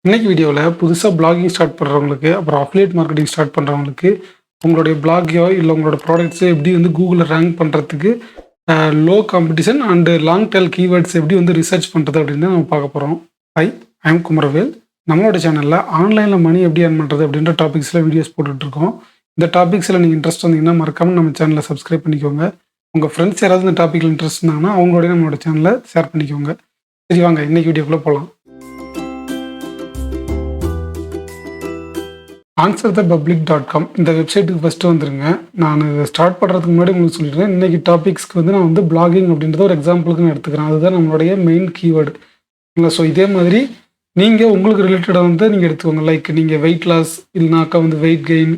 இன்னைக்கு வீடியோவில் புதுசாக பிளாகிங் ஸ்டார்ட் பண்ணுறவங்களுக்கு அப்புறம் அஃபிலியேட் மார்க்கெட்டிங் ஸ்டார்ட் பண்ணுறவங்களுக்கு உங்களுடைய பிளாகையோ இல்லை உங்களோட ப்ராடக்ட்ஸோ எப்படி வந்து கூகுளில் ரேங்க் பண்ணுறதுக்கு low competition and long tail keywords எப்படி வந்து ரிசர்ச் பண்ணுறது அப்படின்னு நம்ம பார்க்க போகிறோம். ஐ ஆம் குமரவேல். நம்மளோட சேனலில் ஆன்லைனில் மணி எப்படி ஏர்ன் பண்ணுறது அப்படின்ற டாபிக்ஸில் வீடியோஸ் போட்டுட்ருக்கோம். இந்த டாபிக்ஸில் நீங்கள் இன்ட்ரெஸ்ட் வந்தீங்கன்னா மறக்காமல் நம்ம சேனலை சப்ஸ்கிரைப் பண்ணிக்கோங்க. உங்கள் ஃப்ரெண்ட்ஸ் யாராவது இந்த டாப்பிக்கில் இன்ட்ரெஸ்ட் இருந்தாங்கன்னா அவங்களோடய நம்மளோட சேனலை ஷேர் பண்ணிக்கோங்க. சரி வாங்க இன்றைக்கி வீடியோக்குள்ளே போகலாம். answerthepublic.com இந்த வெப்சைட்டுக்கு ஃபஸ்ட்டு வந்துருங்க. நான் இதை ஸ்டார்ட் பண்ணுறதுக்கு முன்னாடி உங்களுக்கு சொல்லிடுறேன். இன்றைக்கி டாபிக்ஸ்க்கு வந்து நான் வந்து பிளாகிங் அப்படின்றத ஒரு எக்ஸாம்பிளுக்கு நான் எடுத்துக்கிறேன். அதுதான் நம்மளுடைய மெயின் கீவேர்டு. இல்லை ஸோ இதே மாதிரி நீங்கள் உங்களுக்கு ரிலேட்டடாக வந்து நீங்கள் எடுத்துக்கோங்க. லைக் நீங்கள் வெயிட் லாஸ் இல்லைனாக்கா வந்து வெயிட் கெயின்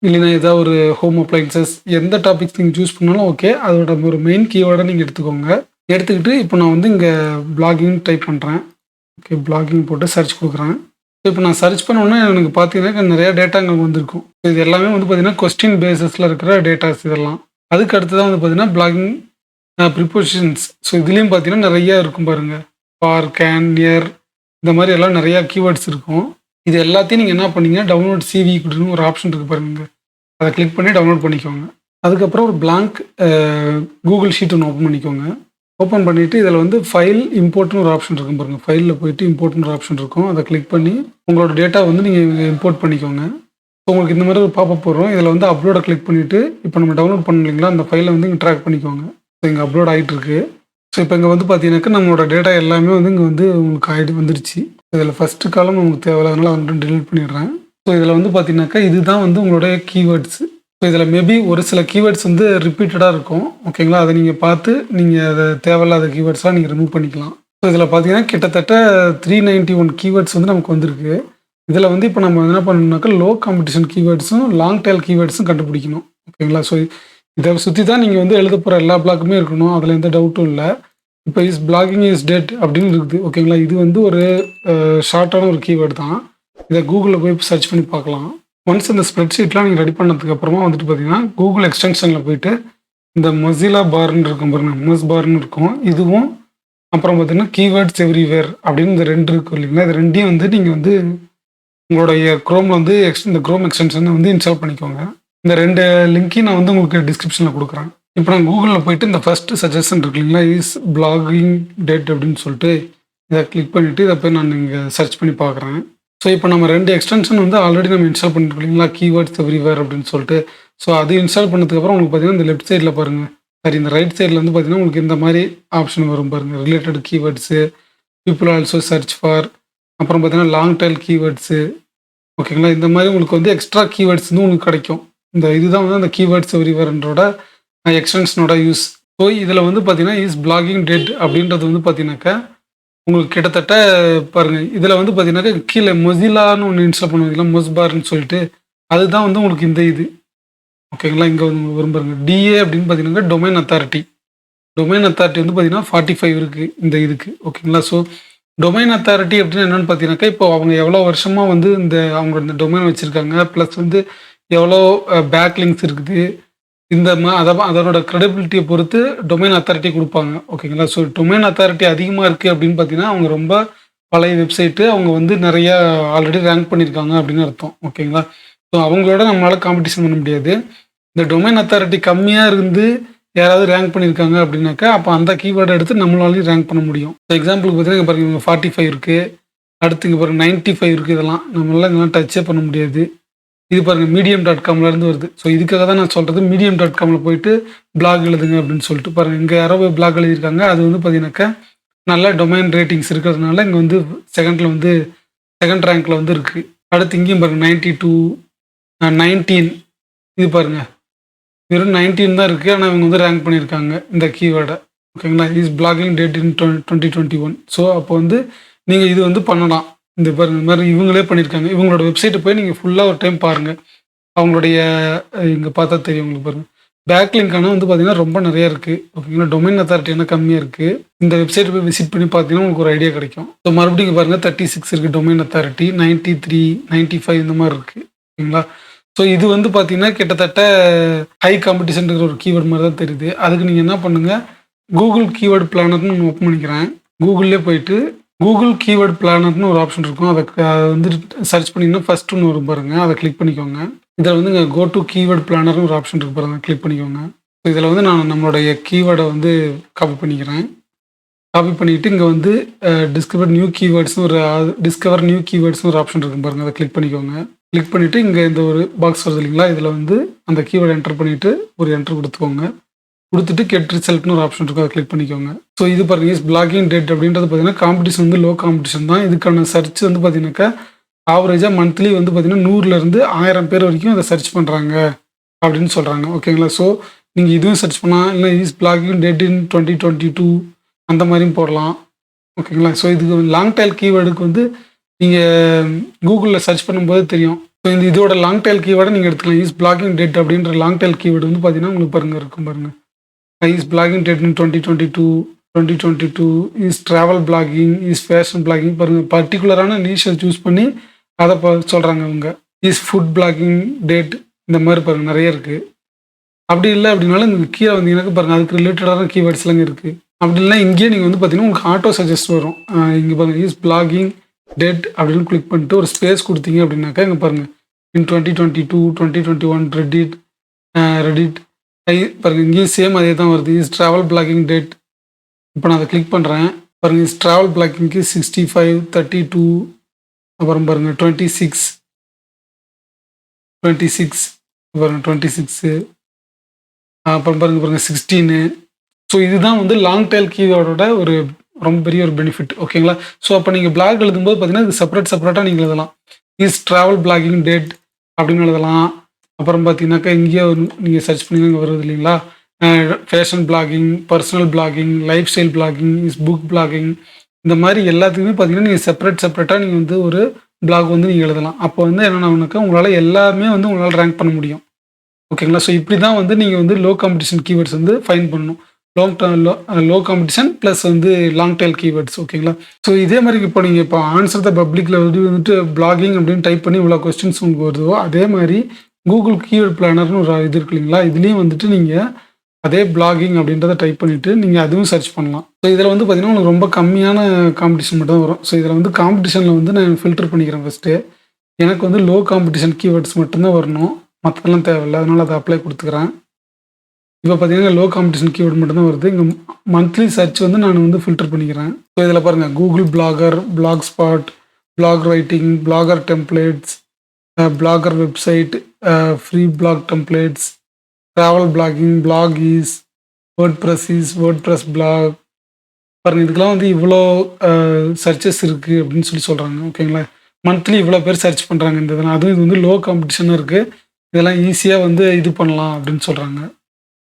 இல்லைன்னா ஏதாவது ஒரு ஹோம் அப்ளைன்சஸ் எந்த டாபிக்ஸ் நீங்கள் சூஸ் பண்ணாலும் ஓகே. அதோட ஒரு மெயின் கீவேர்டை நீங்கள் எடுத்துக்கோங்க. எடுத்துக்கிட்டு இப்போ நான் வந்து இங்கே பிளாகிங் டைப் பண்ணுறேன். ஓகே, பிளாகிங் போட்டு சர்ச் கொடுக்குறேன். இப்போ நான் சர்ச் பண்ணோன்னா எனக்கு பார்த்தீங்கன்னா நிறையா டேட்டாங்க வந்திருக்கும். இது எல்லாமே வந்து பார்த்தீங்கன்னா கொஸ்டின் பேஸஸில் இருக்கிற டேட்டாஸ் இதெல்லாம். அதுக்கு அடுத்து தான் வந்து பார்த்தீங்கன்னா பிளாகிங் ப்ரிப்போசிஷன்ஸ். ஸோ இதுலேயும் பார்த்தீங்கன்னா நிறையா இருக்கும் பாருங்கள். ஃபார், கேன், நியர் இந்த மாதிரி எல்லாம் நிறையா கீவேர்ட்ஸ் இருக்கும். இது எல்லாத்தையும் நீங்கள் என்ன பண்ணீங்க, டவுன்லோட் சிவி கொடுன்னு ஒரு ஆப்ஷன் இருக்குது பாருங்க. அதை கிளிக் பண்ணி டவுன்லோட் பண்ணிக்கோங்க. அதுக்கப்புறம் ஒரு பிளாங்க் கூகுள் ஷீட் ஒன்று ஓப்பன் பண்ணிக்கோங்க. ஓப்பன் பண்ணிவிட்டு இதில் வந்து ஃபைல் இம்போர்ட்னு ஒரு ஆப்ஷன் இருக்கும் பாருங்கள். ஃபைலில் போயிட்டு இம்போர்ட்னு ஒரு ஆப்ஷன் இருக்கும். அதை கிளிக் பண்ணி உங்களோட டேட்டா வந்து நீங்கள் இம்போர்ட் பண்ணிக்கோங்க. ஸோ உங்களுக்கு இந்த மாதிரி ஒரு பாப்பப் வரும். இதில் வந்து அப்லோடை கிளிக் பண்ணிவிட்டு இப்போ நம்ம டவுன்லோட் பண்ண இல்லைங்களா, அந்த ஃபைலை வந்து இங்கே ட்ராக் பண்ணிக்கோங்க. ஸோ இங்கே அப்லோட் ஆகிட்டு இருக்கு. ஸோ இப்போ இங்கே வந்து பார்த்தீங்கன்னாக்கா நம்மளோட டேட்டா எல்லாமே வந்து இங்கே வந்து உங்களுக்கு ஆகிட்டு வந்துருச்சு. இதில் ஃபஸ்ட்டு காலம் உங்களுக்கு தேவையில்ல, வந்து டிலீட் பண்ணிடுறேன். ஸோ இதில் வந்து பார்த்தீங்கன்னாக்கா இதுதான் வந்து உங்களுடைய கீவேர்ட்ஸு. ஸோ இதில் மேபி ஒரு சில கீவேர்ட்ஸ் வந்து ரிப்பீட்டடாக இருக்கும். ஓகேங்களா, அதை நீங்கள் பார்த்து நீங்கள் அதை தேவையில்லாத கீவேர்ட்ஸ்லாம் நீங்கள் ரிமூவ் பண்ணிக்கலாம். ஸோ இதில் பார்த்தீங்கன்னா கிட்டத்தட்ட 391 கீவேர்ட்ஸ் வந்து நமக்கு வந்திருக்கு. இதில் வந்து இப்போ நம்ம என்ன பண்ணணும்னாக்கா லோ காம்படிஷன் கீவேர்ட்ஸும் லாங் டெயில் கீவேர்ட்ஸும் கண்டுபிடிக்கணும். ஓகேங்களா, ஸோ இதை சுற்றி தான் நீங்கள் வந்து எழுத போகிற எல்லா பிளாக்குமே இருக்கணும். அதில் எந்த டவுட்டும் இல்லை. இப்போ பிளாகிங் இஸ் டெட் அப்படின்னு இருக்குது. ஓகேங்களா, இது வந்து ஒரு ஷார்ட்டான ஒரு கீவேர்டு தான். இதை கூகுளில் போய் சர்ச் பண்ணி பார்க்கலாம். ஒன்ஸ் இந்த ஸ்ப்ரெட்ஷீட்லாம் நீங்கள் ரெடி பண்ணதுக்கு அப்புறமா வந்துட்டு பார்த்தீங்கன்னா கூகுள் எக்ஸ்டென்ஷனில் போயிட்டு இந்த மொசிலா பார்ன்னு இருக்கும் பாருங்க, எம்எஸ் பார்ன்னு இருக்கும். இதுவும் அப்புறம் பார்த்தீங்கன்னா கீவேர்ட்ஸ் எவ்ரிவேர் அப்படின்னு இந்த ரெண்டு இருக்கும் இல்லைங்களா. இது ரெண்டையும் வந்து நீங்கள் வந்து உங்களுடைய க்ரோமில் வந்து இந்த க்ரோம் எக்ஸ்டென்ஷனை வந்து இன்ஸ்டால் பண்ணிக்கோங்க. இந்த ரெண்டு லிங்க்கையும் நான் வந்து உங்களுக்கு டிஸ்கிரிப்ஷனில் கொடுக்குறேன். இப்போ நான் கூகுளில் போயிட்டு இந்த ஃபஸ்ட்டு சஜஷன் இருக்கு இல்லைங்களா, இஸ் பிளாகிங் டெட் அப்படின்னு சொல்லிட்டு இதை கிளிக் பண்ணிவிட்டு இதை போய் நான் இங்கே சர்ச் பண்ணி பார்க்குறேன். ஸோ இப்போ நம்ம ரெண்டு எக்ஸ்டென்ஷன் வந்து ஆல்ரெடி நம்ம இன்ஸ்டால் பண்ணிட்டு இல்லைங்களா, கீவேர்ட்ஸ் எவ்ரிவேர் அப்படின்னு சொல்லிட்டு. ஸோ அது இன்ஸ்டால் பண்ணதுக்கப்புறம் உங்களுக்கு பார்த்தீங்கன்னா இந்த லெஃப்ட் சைடில் பாருங்கள், சரி இந்த ரைட் சைடில் வந்து பார்த்தீங்கன்னா உங்களுக்கு இந்த மாதிரி ஆப்ஷன் வரும் பாருங்கள். Related keywords, people also search for, அப்புறம் பார்த்தீங்கன்னா லாங் டெயில் கீவேர்ட்ஸு. ஓகேங்களா, இந்த மாதிரி உங்களுக்கு வந்து எக்ஸ்ட்ரா கீவேர்ட்ஸ் வந்து உங்களுக்கு கிடைக்கும். இந்த இதுதான் வந்து அந்த கீவேர்ட்ஸ் எவ்ரிவேர்ன்றோட எக்ஸ்டென்ஷனோட யூஸ். ஸோ இதில் வந்து பார்த்தீங்கன்னா இஸ் பிளாகிங் டெட் அப்படின்றது வந்து பார்த்தீங்கன்னாக்கா உங்களுக்கு கிட்டத்தட்ட பாருங்கள். இதில் வந்து பார்த்தீங்கன்னாக்கா கீழே மொசிலான்னு ஒன்று இன்ஸ்டால் பண்ணுவீங்களா, மொஸ்பார்னு சொல்லிட்டு, அதுதான் வந்து உங்களுக்கு இந்த இது. ஓகேங்களா, இங்கே வந்து வரும் பாருங்க டிஏ அப்படின்னு பார்த்தீங்கன்னா டொமைன் அத்தாரிட்டி. டொமைன் அத்தாரிட்டி வந்து பார்த்தீங்கன்னா 45 இருக்குது இந்த இதுக்கு. ஓகேங்களா, ஸோ டொமைன் அத்தாரிட்டி அப்படின்னு என்னென்னு பார்த்தீங்கன்னாக்கா இப்போ அவங்க எவ்வளோ வருஷமாக வந்து அவங்களோட இந்த டொமைன் வச்சுருக்காங்க, ப்ளஸ் வந்து எவ்வளோ பேக் லிங்க்ஸ் இருக்குது, இந்த அதனோட கிரெடிபிலிட்டியை பொறுத்து டொமைன் அத்தாரிட்டி கொடுப்பாங்க. ஓகேங்களா, ஸோ டொமைன் அத்தாரிட்டி அதிகமாக இருக்குது அப்படின்னு பார்த்தீங்கன்னா அவங்க ரொம்ப பழைய வெப்சைட்டு, அவங்க வந்து நிறையா ஆல்ரெடி ரேங்க் பண்ணியிருக்காங்க அப்படின்னு அர்த்தம். ஓகேங்களா, ஸோ அவங்களோட நம்மளால் காம்படிஷன் பண்ண முடியாது. இந்த டொமைன் அத்தாரிட்டி கம்மியாக இருந்து யாராவது ரேங்க் பண்ணியிருக்காங்க அப்படின்னாக்கா அப்போ அந்த கீவேர்டை எடுத்து நம்மளாலையும் ரேங்க் பண்ண முடியும். ஸோ எக்ஸாம்பிளுக்கு பார்த்தீங்கன்னா பாருங்க 45 இருக்குது, அடுத்து இங்கே பாருங்க 95 இருக்குது. இதெல்லாம் நம்மளால இதெல்லாம் டச்சே பண்ண முடியாது. இது பாருங்கள் medium.comலேருந்து வருது. ஸோ இதுக்காக தான் நான் சொல்கிறது medium.comயில் போயிட்டு பிளாக் எழுதுங்க அப்படின்னு சொல்லிட்டு. பாருங்கள் இங்கே யாரோ பிளாக் எழுதியிருக்காங்க. அது வந்து பார்த்தீங்கன்னாக்கா நல்ல டொமைன் ரேட்டிங்ஸ் இருக்கிறதுனால இங்கே வந்து செகண்ட் ரேங்க்கில் வந்து இருக்குது. அடுத்து இங்கேயும் பாருங்கள் 92, 19 இது பாருங்கள் வெறும் 19 தான் இருக்குது. ஆனால் இவங்க வந்து ரேங்க் பண்ணியிருக்காங்க இந்த கீவேர்டை. ஓகேங்களா, is blogging date in 2021. So அப்போ வந்து நீங்கள் இது வந்து பண்ணலாம். இந்த பாருங்க இந்த மாதிரி இவங்களே பண்ணியிருக்காங்க. இவங்களோட வெப்சைட்டை போய் நீங்கள் ஃபுல்லாக ஒரு டைம் பாருங்கள். அவங்களுடைய இங்கே பார்த்தா தெரியும் உங்களுக்கு பாருங்கள். பேக் லிங்க் ஆனால் வந்து பார்த்தீங்கன்னா ரொம்ப நிறையா இருக்குது. ஓகேங்களா, டொமைன் அத்தாரிட்டி என்ன கம்மியாக இருக்குது. இந்த வெப்சைட்டை போய் விசிட் பண்ணி பார்த்தீங்கன்னா உங்களுக்கு ஒரு ஐடியா கிடைக்கும். ஸோ மறுபடியும் இங்கே பாருங்கள் 36 இருக்குது டொமைன் அத்தாரிட்டி, 93, 95 இந்த மாதிரி இருக்குது. ஓகேங்களா, ஸோ இது வந்து பார்த்தீங்கன்னா கிட்டத்தட்ட ஹை காம்படிஷன் இருக்கிற ஒரு கீவேர்டு மாதிரி தான் தெரியுது. அதுக்கு நீங்கள் என்ன பண்ணுங்கள், கூகுள் கீவேர்டு பிளானர்னு ஒன்று ஓப்பன் பண்ணிக்கிறேன். கூகுள்லேயே போயிட்டு கூகுள் கீவேர்ட் பிளானர்னு ஒரு ஆப்ஷன் இருக்கும். அதை வந்து சர்ச் பண்ணிங்கன்னா ஃபர்ஸ்ட் ஒன்று வரும் பாருங்க. அதை கிளிக் பண்ணிக்கோங்க. இதில் வந்து இங்கே கோ டு கீவேர்ட் பிளானர்னு ஒரு ஆப்ஷன் இருக்கு பாருங்க. கிளிக் பண்ணிக்கோங்க. இதில் வந்து நான் நம்மளுடைய கீவேர்டை வந்து காப்பி பண்ணிக்கிறேன். காப்பி பண்ணிவிட்டு இங்கே வந்து டிஸ்கவர் நியூ கீவேர்ட்ஸ்னு ஒரு ஆப்ஷன் இருக்கும் பாருங்க. அதை கிளிக் பண்ணிக்கோங்க. கிளிக் பண்ணிவிட்டு இங்கே இந்த ஒரு பாக்ஸ் வருது இல்லைங்களா, இதில் வந்து அந்த கீவேர்டு என்டர் பண்ணிவிட்டு ஒரு என்டர் கொடுத்துக்கோங்க. கொடுத்துட்டு கெட் ரிசல்ட்னு ஒரு ஆப்ஷன் இருக்கும். அதை கிளிக் பண்ணிக்கோங்க. ஸோ இது பாருங்க, இஸ் பிளாகிங் டேட் அப்படின்றது பார்த்தீங்கன்னா காம்படிஷன் வந்து லோ காம்படிஷன் தான். இதுக்கான சர்ச் வந்து பார்த்தீங்கன்னாக்கா ஆவரேஜாக மந்த்லி வந்து பார்த்தீங்கன்னா 100லேருந்து 1000 பேர் வரைக்கும் அதை சர்ச் பண்ணுறாங்க அப்படின்னு சொல்கிறாங்க. ஓகேங்களா. ஸோ நீங்கள் இதுவும் சர்ச் பண்ணலாம், இல்லை இஸ் பிளாகிங் டேட் இன் 2022 அந்த மாதிரியும் போடலாம். ஓகேங்களா. ஸோ இதுக்கு லாங் டைல் கீவேர்டுக்கு வந்து நீங்கள் கூகுளில் சர்ச் பண்ணும்போது தெரியும். ஸோ இதோட லாங் டைல் கீவேர்டை நீங்கள் எடுத்துக்கலாம். இஸ் பிளாகிங் டேட் அப்படின்ற லாங் டைல் கீவேர்டு வந்து பார்த்தீங்கன்னா உங்களுக்கு பாருங்க இருக்கும் பாருங்க. Is blogging date in 2022 is travel blogging, is fashion blogging பாருங்கள். பர்டிகுலரான நீஷை சூஸ் பண்ணி அதை சொல்கிறாங்க அவங்க. இஸ் ஃபுட் பிளாகிங் டேட் இந்த மாதிரி பாருங்கள் நிறைய இருக்குது. அப்படி இல்லை அப்படின்னாலும் இந்த கீழே வந்தீங்கன்னா பாருங்கள் அதுக்கு ரிலேட்டடான கீவேர்ட்ஸ்லாம் இருக்குது. அப்படி இல்லைனா இங்கேயே நீங்கள் வந்து பார்த்தீங்கன்னா உங்களுக்கு ஆட்டோ சஜஸ்ட் வரும். இங்கே பாருங்கள் இஸ் பிளாகிங் டேட் அப்படின்னு கிளிக் பண்ணிட்டு ஒரு ஸ்பேஸ் கொடுத்தீங்க அப்படின்னாக்கா இங்கே பாருங்கள் இன் 2022 2021 ரெடிட் பாருங்கள் இங்கேயும் சேம் அதே தான் வருது. Is travel blogging date. இப்போ நான் அதை கிளிக் பண்ணுறேன் பாருங்கள். இஸ் ட்ராவல் பிளாகிங்க்கு 65 32 அப்புறம் பாருங்கள் 26 பாருங்கள் 26 அப்புறம் பாருங்கள் 16. ஸோ இதுதான் வந்து லாங் டைல் கீவேர்டோட ஒரு ரொம்ப பெரிய ஒரு பெனிஃபிட். ஓகேங்களா. ஸோ அப்போ நீங்கள் பிளாக் எழுதும்போது பார்த்தீங்கன்னா இது செப்பரேட்டாக நீங்கள் எழுதலாம். இஸ் ட்ராவல் பிளாகிங் டேட் அப்படின்னு எழுதலாம். அப்புறம் பார்த்தீங்கன்னாக்கா இங்கேயே நீங்கள் சர்ச் பண்ணி இங்கே வருது இல்லைங்களா, fashion blogging, personal blogging, life style blogging, is book blogging, இந்த மாதிரி எல்லாத்துக்குமே பார்த்தீங்கன்னா நீங்கள் செப்பரேட்டாக நீங்கள் வந்து ஒரு பிளாக் வந்து நீங்கள் எழுதலாம். அப்போ வந்து என்னென்னாக்கா உங்களால் எல்லாமே வந்து உங்களால் ரேங்க் பண்ண முடியும். ஓகேங்களா. ஸோ இப்படி தான் வந்து நீங்கள் வந்து லோ காம்படிஷன் கீவேர்ட்ஸ் வந்து ஃபைன் பண்ணணும். லோ காம்படிஷன் ப்ளஸ் வந்து லாங் டைல் கீவேர்ட்ஸ். ஓகேங்களா. ஸோ இதே மாதிரி இப்போ ஆன்சர் த பப்ளிக்கில் வந்துட்டு பிளாகிங் அப்படின்னு டைப் பண்ணி இவ்வளோ கொஸ்டின்ஸ் உங்களுக்கு வருதோ அதே மாதிரி கூகுள் கீவேர்ட் பிளானர்னு ஒரு இது இருக்கு இல்லைங்களா, இதுலேயும் வந்துட்டு நீங்கள் அதே பிளாகிங் அப்படின்றத டைப் பண்ணிவிட்டு நீங்கள் அதுவும் சர்ச் பண்ணலாம். ஸோ இதில் வந்து பார்த்தீங்கன்னா உங்களுக்கு ரொம்ப கம்மியான காம்படிஷன் மட்டும் தான் வரும். ஸோ இதில் வந்து காம்படிஷனில் வந்து நான் ஃபில்டர் பண்ணிக்கிறேன் ஃபஸ்ட்டு. எனக்கு வந்து லோ காம்படிஷன் கீவேர்ட்ஸ் மட்டும்தான் வரணும், மற்றதெல்லாம் தேவையில்லை. அதனால் அதை அப்ளை கொடுத்துக்கிறேன். இப்போ பார்த்தீங்கன்னா லோ காம்படிஷன் கீவேர்டு மட்டும்தான் வருது. இங்கே மந்த்லி சர்ச் வந்து நான் வந்து ஃபில்டர் பண்ணிக்கிறேன். ஸோ இதில் பாருங்கள் Google Blogger, blogspot, blog writing, Blogger templates, Blogger website, free blog templates, travel blogging, blog is, WordPress blog பாருங்கள். இதுக்கெல்லாம் வந்து இவ்வளோ சர்ச்சஸ் இருக்குது அப்படின்னு சொல்கிறாங்க. ஓகேங்களா. மந்த்லி இவ்வளோ பேர் சர்ச் பண்ணுறாங்க இந்த இதெல்லாம். அதுவும் இது வந்து லோ காம்படிஷனாக இருக்குது, இதெல்லாம் ஈஸியாக வந்து இது பண்ணலாம் அப்படின்னு சொல்கிறாங்க.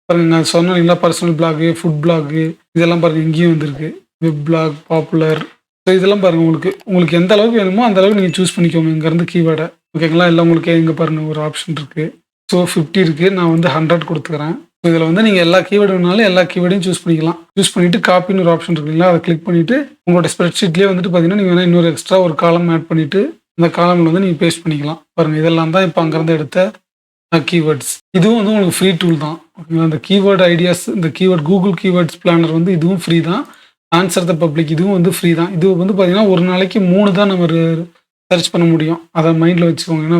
பாருங்கள் நான் சொன்னேன் இல்லைங்களா, பர்சனல் பிளாகு, ஃபுட் பிளாகு, இதெல்லாம் பாருங்கள் இங்கேயும் வந்துருக்கு. Web black, popular. ஸோ இதெல்லாம் பாருங்கள் உங்களுக்கு எந்த அளவுக்கு வேணுமோ அந்த அளவுக்கு நீங்கள் சூஸ் பண்ணிக்கோங்க இங்கேருந்து கீவேர்டை. ஓகேங்களா. இல்லை உங்களுக்கு இங்கே பாருங்கள் ஒரு ஆப்ஷன் இருக்குது. ஸோ 50 இருக்குது, நான் வந்து 100 கொடுத்துக்கிறேன். ஸோ இதில் வந்து நீங்கள் எல்லா கீவேர்டு வேணாலும் எல்லா கீவேர்டையும் சூஸ் பண்ணிக்கலாம். சூஸ் பண்ணிவிட்டு காப்பின்னு ஒரு ஆப்ஷன் இருக்குங்களா, அதை கிளிக் பண்ணிவிட்டு உங்களோட ஸ்ப்ரெட்ஷீட்லேயே வந்துட்டு பார்த்தீங்கன்னா நீங்கள் வேணால் இன்னொரு எக்ஸ்ட்ரா ஒரு காலம் ஆட் பண்ணிவிட்டு அந்த காலமில் வந்து நீங்கள் பேஸ்ட் பண்ணிக்கலாம். பாருங்கள் இதெல்லாம் தான் இப்போ அங்கேருந்து எடுத்த கீவேர்ட்ஸ். இதுவும் வந்து உங்களுக்கு ஃப்ரீ டூல் தான். ஓகேங்களா. இந்த கீவேர்டு ஐடியாஸ், இந்த கீவேர்ட் கூகுள் கீவேர்ட்ஸ் பிளானர் வந்து இதுவும் ஃப்ரீ தான். ஆன்சர் த பப்ளிக் இதுவும் வந்து ஃப்ரீ தான். இது வந்து பார்த்தீங்கன்னா ஒரு நாளைக்கு 3 தான் நம்ம சர்ச் பண்ண முடியும். அதை மைண்டில் வச்சுக்கோங்க. ஏன்னா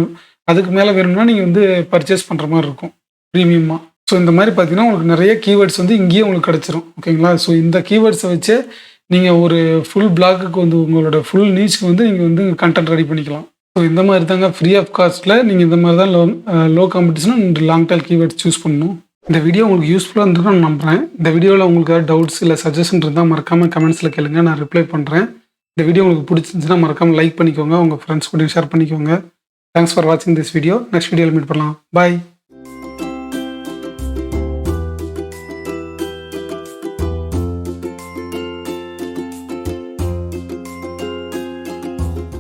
அதுக்கு மேலே வேணும்னா நீங்கள் வந்து பர்ச்சேஸ் பண்ணுற மாதிரி இருக்கும் ப்ரீமியமாக. ஸோ இந்த மாதிரி பார்த்தீங்கன்னா உங்களுக்கு நிறைய கீவேர்ட்ஸ் வந்து இங்கேயே உங்களுக்கு கிடச்சிரும். ஓகேங்களா. ஸோ இந்த கீவேர்ட்ஸை வச்சு நீங்கள் ஒரு ஃபுல் பிளாக்குக்கு வந்து உங்களோட ஃபுல் நீச்சுக்கு வந்து நீங்கள் வந்து கண்டென்ட் ரெடி பண்ணிக்கலாம். ஸோ இந்த மாதிரி தாங்க ஃப்ரீ ஆஃப் காஸ்ட்டில் நீங்கள் இந்த மாதிரி தான் low competition and long tail keywords choose பண்ணணும். இந்த வீடியோ உங்களுக்கு யூஸ்ஃபுல்லாக இருந்திருக்கும் நான் நம்புகிறேன். இந்த வீடியோவில் உங்களுக்கு ஏதாவது டவுட்ஸ் இல்லை சஜஷன் இருந்தால் மறக்காமல் கமெண்ட்ஸில் கேளுங்க, நான் ரிப்ளை பண்ணுறேன். இந்த வீடியோ உங்களுக்கு பிடிச்சிருந்துச்சுன்னா மறக்காமல் லைக் பண்ணிக்கோங்க, உங்கள் ஃப்ரெண்ட்ஸ் கூட ஷேர் பண்ணிக்கோங்க. தேங்க்ஸ் ஃபார் வாட்சிங் திஸ் வீடியோ. நெக்ஸ்ட் வீடியோவில் மீட் பண்ணலாம். பாய்.